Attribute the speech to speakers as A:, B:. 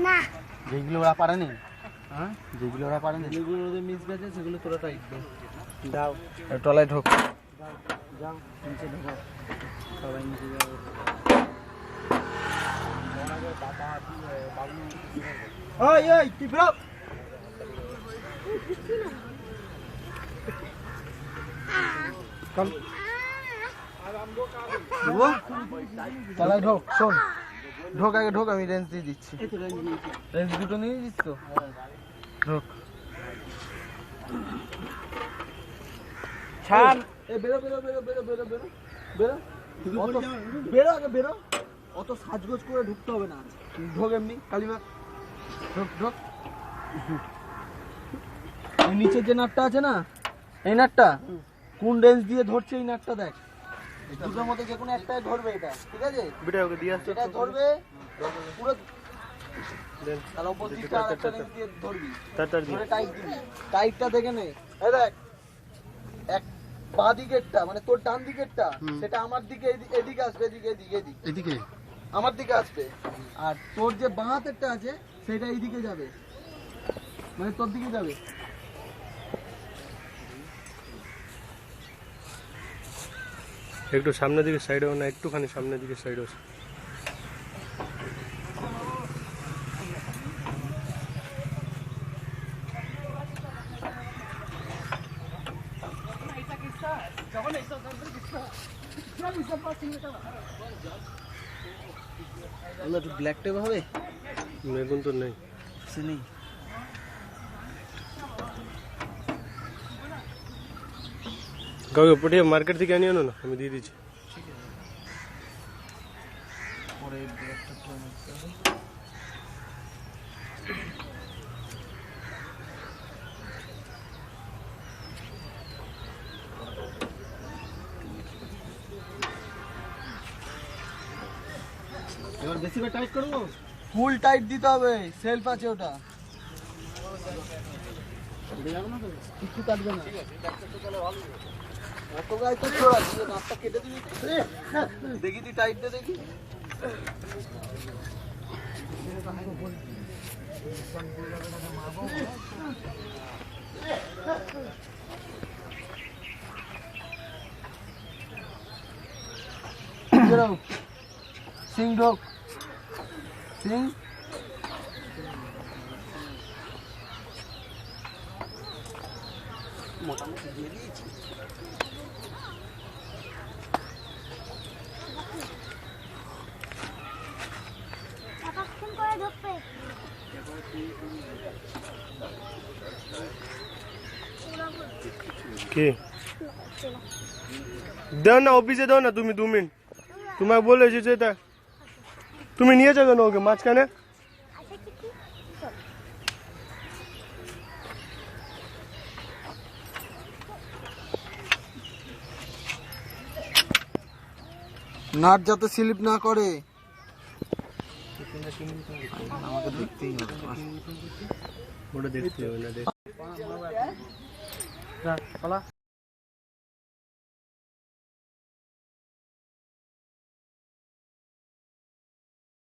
A: না
B: যেগুলো ওরা পারেনি, হ্যাঁ যেগুলো ওরা পারেনি,
C: যেগুলো ওদের মিস গেছে সেগুলো তোরা টাইট দাও।
B: দাও টলায় ঢোক।
C: যাও নিচে ঢোকো, সবাই নিচে যাও। ওই ওই তুই বেরো।
B: টলায় ঢোক, শোন ঢোক আগে ঢোক, আমি রেঞ্জ দিয়ে দিচ্ছি। রেঞ্জ দুটো নিয়ে দিচ্ছ তো, ঢোক।
C: ছাড়।
B: বেরো বেরো বেরো বেরো বেরো বেরো বেরো, বেরো আগে বেরো। অত সাজগোজ করে ঢুকতে হবে না, ঢোক এমনি কালিমা, ঢোক ঢোক। এই নিচের যে নাটটা আছে না, এই নাটটা কোন রেঞ্জ দিয়ে ধরছে এই নাটটা দেখ। এই দুটোর মধ্যে যে কোনো একটাই ধরবে এটা, ঠিক আছে?
C: বিটা ওকে দিয়ে আসছে।
B: এটা ধরবে পুরো, তাহলে উপর দিকটা আরেকটা রেঞ্জ দিয়ে ধরবি,
C: তাড়াতাড়ি
B: ধরে টাইট দিবি। টাইটটা দেখে নে, এই দেখ এক বাঁ দিকেরটা মানে তোর ডান দিকেরটা, সেটা আমার দিকে এদিকে আসবে, এদিকে এদিকে এদিকে
C: এদিকে
B: আমার দিকে আসবে। আর তোর যে বাঁ হাতেরটা আছে সেটা এইদিকে যাবে, মানে তোর দিকে যাবে।
C: একটু সামনের দিকে সাইডে না, একটুখানি সামনের দিকে সাইডে আছে।
B: একটু ব্ল্যাক টেপ হবে,
C: মেগুন তো নেই,
B: সে নেই।
C: কাউকে পাঠিয়ে মার্কেট থেকে আনিয়ে আনো না, আমি দিয়ে দিচ্ছি।
B: পরে ব্ল্যাক টেপটা মারতে হবে। এবার বেশি করে টাইট করবো, ফুল টাইট দিতে হবে, সেলফ আছে ওটা, কিছু কাটবে না। অত গায়ে তো চড়া, নাকটা কেটে দিবি। দেখি তুই টাইট দে দেখি। সিং ঢোক, সিং মোটামুটি দিয়ে দিয়েছি।
C: কি দাও না, অফিসে দাও না তুমি 2 মিনিট। তোমাকে বলেছি যেটা, তুমি নিয়ে যাবে না ওকে মাঝখানে।
B: নাট যাতে স্লিপ না করে, আমাকে দেখতেই হবে।
C: ওটা দেখতে হবে না, দেখ।